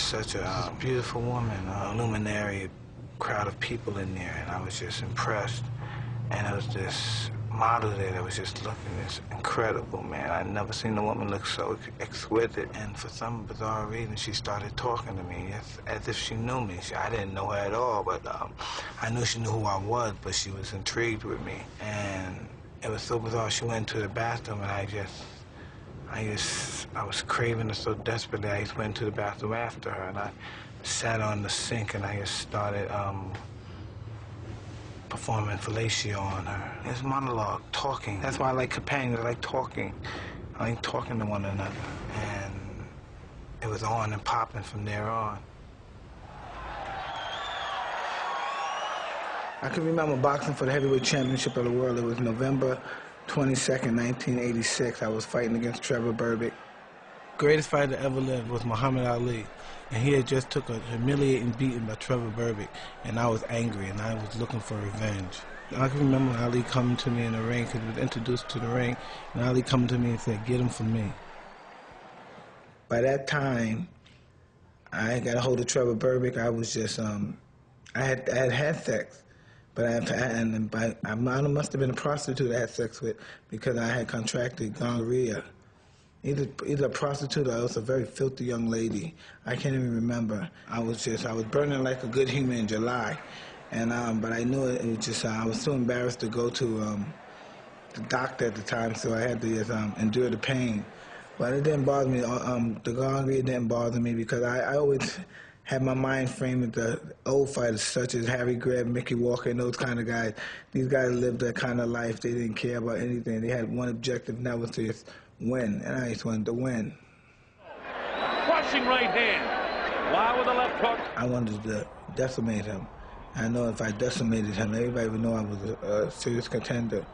such a beautiful woman, a luminary crowd of people in there, and I was just impressed. And there was this model there that was just looking this incredible, man. I'd never seen a woman look so exquisite. And for some bizarre reason, she started talking to me as if she knew me. I didn't know her at all, but I knew she knew who I was, but she was intrigued with me. And it was so bizarre. She went into the bathroom, and I was craving her so desperately, I just went to the bathroom after her, and I sat on the sink, and I just started performing fellatio on her. It's monologue, talking. That's why I like companions. I like talking. I like talking to one another. And it was on and popping from there on. I can remember boxing for the heavyweight championship of the world. It was November 22nd, 1986. I was fighting against Trevor Berbick. Greatest fighter that ever lived was Muhammad Ali, and he had just took a humiliating beating by Trevor Berbick, and I was angry, and I was looking for revenge. I can remember Ali coming to me in the ring, because he was introduced to the ring, and Ali coming to me and said, "Get him for me." By that time, I got a hold of Trevor Berbick. I was just, I had sex. But I must have been a prostitute I had sex with, because I had contracted gonorrhea. Either a prostitute or else a very filthy young lady. I can't even remember. I was burning like a good human in July. And, but I knew it was just, I was too embarrassed to go to the doctor at the time, so I had to just endure the pain. But it didn't bother me. The gonorrhea didn't bother me, because I always had my mind framed with the old fighters such as Harry Greb, Mickey Walker, and those kind of guys. These guys lived that kind of life. They didn't care about anything. They had one objective, and that was to just win. And I just wanted to win. Crushing right hand. Wow with the left hook. I wanted to decimate him. I know if I decimated him, everybody would know I was a serious contender.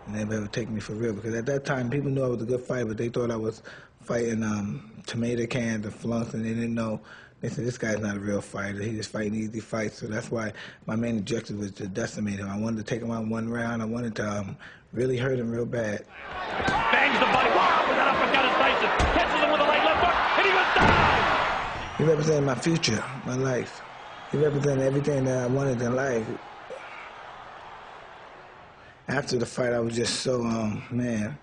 And everybody would take me for real. Because at that time, people knew I was a good fighter, but they thought I was fighting tomato cans and flunks, and they didn't know. They said, this guy's not a real fighter. He's just fighting easy fights. So that's why my main objective was to decimate him. I wanted to take him out in one round. I wanted to really hurt him real bad. Bangs the body. Wow, with that uppercut is Tyson. Catches him with a right left hook, and he goes down. He represented my future, my life. He represented everything that I wanted in life. After the fight, I was just so, man,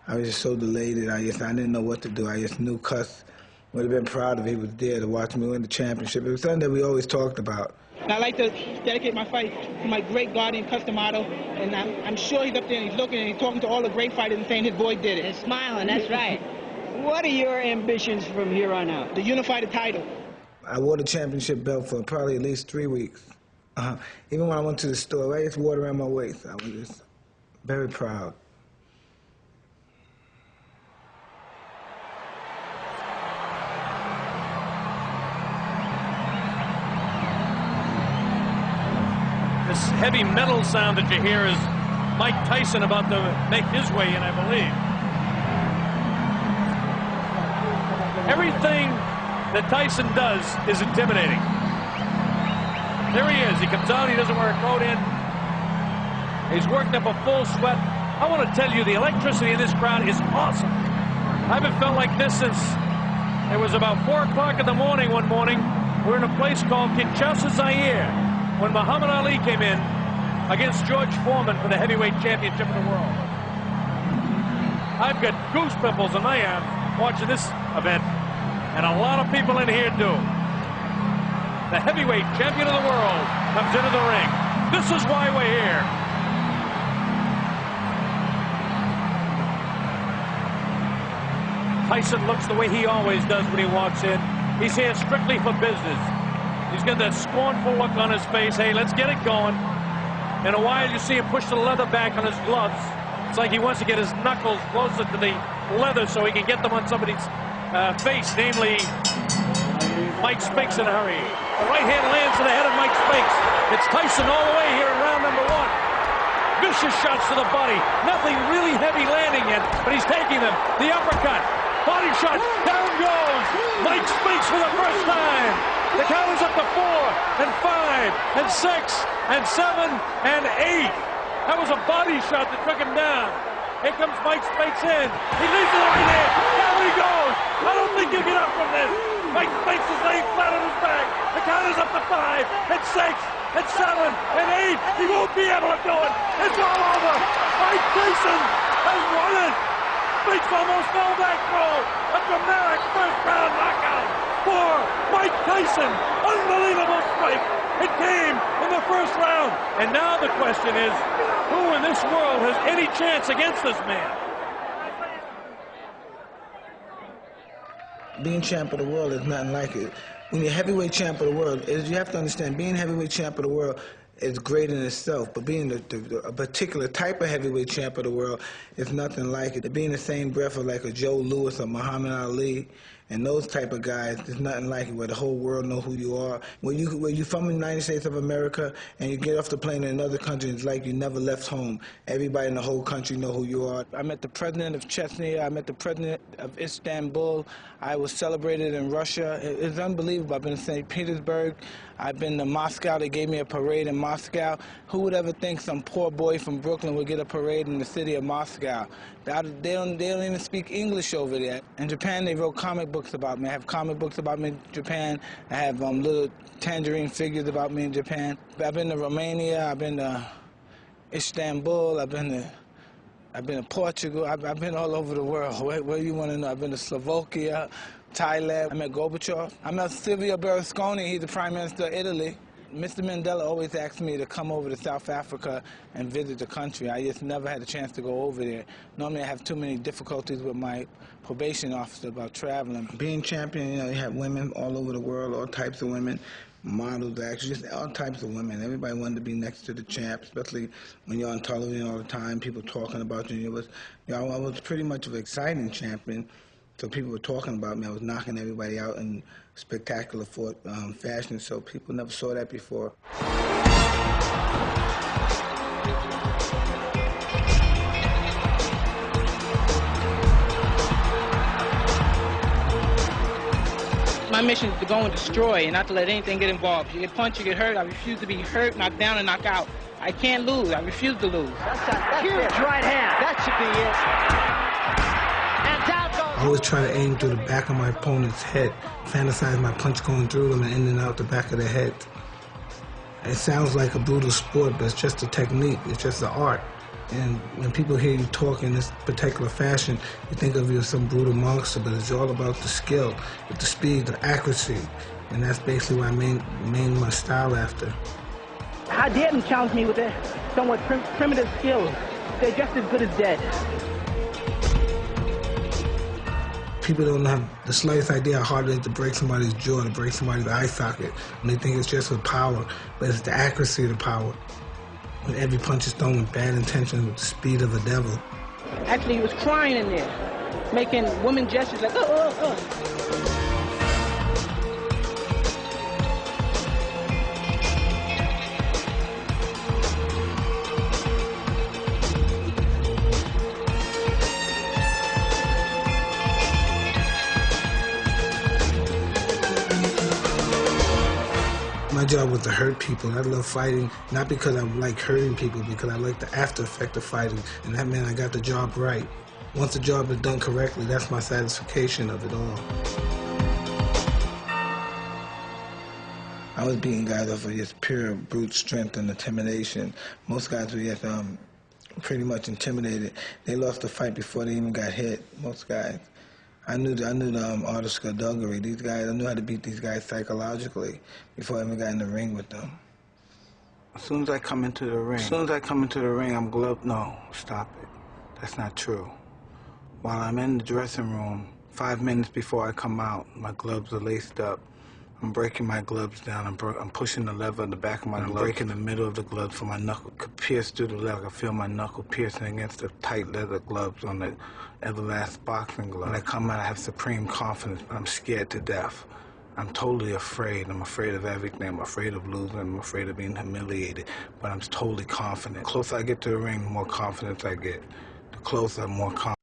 I was just so elated. I didn't know what to do. I just knew Cuss would have been proud if he was there to watch me win the championship. It was something that we always talked about. I'd like to dedicate my fight to my great guardian, Cuss D'Amato, and I'm sure he's up there and he's looking and he's talking to all the great fighters and saying his boy did it. He's smiling, that's right. What are your ambitions from here on out? To unify the title. I wore the championship belt for probably at least 3 weeks. Even when I went to the store, I just wore it around my waist. I was just very proud. This heavy metal sound that you hear is Mike Tyson about to make his way in, I believe. Everything that Tyson does is intimidating. There he is. He comes out. He doesn't wear a coat in. He's worked up a full sweat. I want to tell you, the electricity in this crowd is awesome. I haven't felt like this since it was about 4 o'clock in the morning one morning. We're in a place called Kinshasa, Zaire, when Muhammad Ali came in against George Foreman for the heavyweight championship of the world. I've got goose pimples in my arm watching this event, and a lot of people in here do. The heavyweight champion of the world comes into the ring. This is why we're here. Tyson looks the way he always does when he walks in. He's here strictly for business. He's got that scornful look on his face. Hey, let's get it going. In a while, you see him push the leather back on his gloves. It's like he wants to get his knuckles closer to the leather so he can get them on somebody's face, namely Mike Spinks in a hurry. The right hand lands to the head of Mike Spinks. It's Tyson all the way here in round number 1. Vicious shots to the body. Nothing really heavy landing yet, but he's taking them. The uppercut. Body shot. Down goes Mike Spinks for the first time. The count is up to 4 and 5 and 6 and 7 and 8. That was a body shot that took him down. Here comes Mike Spinks in. He leads to the right hand. Down he goes. I don't think you get up from this. Mike Spinks is laying ladders up to 5, and 6, and 7, and 8. He won't be able to do it. It's all over. Mike Tyson has won it. Speaks almost fell back throw. A dramatic first-round knockout for Mike Tyson. Unbelievable strike. It came in the first round. And now the question is, who in this world has any chance against this man? Being champ of the world is nothing like it. When you're heavyweight champ of the world, you have to understand, being heavyweight champ of the world is great in itself, but being a particular type of heavyweight champ of the world is nothing like it. Being the same breath of like a Joe Louis or Muhammad Ali and those type of guys, there's nothing like it, where the whole world know who you are. Where you from the United States of America and you get off the plane in another country, it's like you never left home. Everybody in the whole country know who you are. I met the president of Chechnya, I met the president of Istanbul, I was celebrated in Russia. It's unbelievable. I've been to St. Petersburg, I've been to Moscow, they gave me a parade in Moscow. Who would ever think some poor boy from Brooklyn would get a parade in the city of Moscow? They don't even speak English over there. In Japan, they wrote comic books about me. I have comic books about me in Japan. I have little tangerine figures about me in Japan. I've been to Romania, I've been to Istanbul, I've been to Portugal, I've been all over the world. Where you want to know? I've been to Slovakia, Thailand. I met Gorbachev. I met Silvio Berlusconi, he's the Prime Minister of Italy. Mr. Mandela always asked me to come over to South Africa and visit the country. I just never had a chance to go over there. Normally I have too many difficulties with my probation officer about traveling. Being champion, you have women all over the world, all types of women, models, actors, just all types of women. Everybody wanted to be next to the champ, especially when you're on television all the time, people talking about you. I was pretty much of an exciting champion. So people were talking about me. I was knocking everybody out in spectacular fashion, so people never saw that before. My mission is to go and destroy and not to let anything get involved. You get punched, you get hurt. I refuse to be hurt, knocked down, and knocked out. I can't lose. I refuse to lose. That's huge right hand. That should be it. And down goes. I always try to aim through the back of my opponent's head, fantasize my punch going through them and in and out the back of their head. It sounds like a brutal sport, but it's just a technique. It's just an art. And when people hear you talk in this particular fashion, you think of you as some brutal monster, but it's all about the skill, the speed, the accuracy. And that's basically what I named my style after. How dare them challenge me with their somewhat primitive skills? They're just as good as dead. People don't have the slightest idea how hard it is to break somebody's jaw, to break somebody's eye socket. And they think it's just with power, but it's the accuracy of the power. When every punch is thrown with bad intention, with the speed of a devil. Actually, he was crying in there, making woman gestures like, My job was to hurt people. I love fighting, not because I like hurting people, because I like the after effect of fighting. And that meant I got the job right. Once the job is done correctly, that's my satisfaction of it all. I was beating guys off of just pure brute strength and intimidation. Most guys were just pretty much intimidated. They lost the fight before they even got hit, most guys. I knew the art of skullduggery. These guys, I knew how to beat these guys psychologically before I even got in the ring with them. As soon as I come into the ring, I'm gloved. No, stop it. That's not true. While I'm in the dressing room, 5 minutes before I come out, my gloves are laced up. I'm breaking my gloves down. I'm pushing the lever in the back of my glove. I'm breaking the middle of the glove so my knuckle could pierce through the leather. I feel my knuckle piercing against the tight leather gloves on the Everlast boxing glove. When I come out, I have supreme confidence, but I'm scared to death. I'm totally afraid. I'm afraid of everything. I'm afraid of losing. I'm afraid of being humiliated, but I'm totally confident. The closer I get to the ring, the more confidence I get. The closer, the more confident.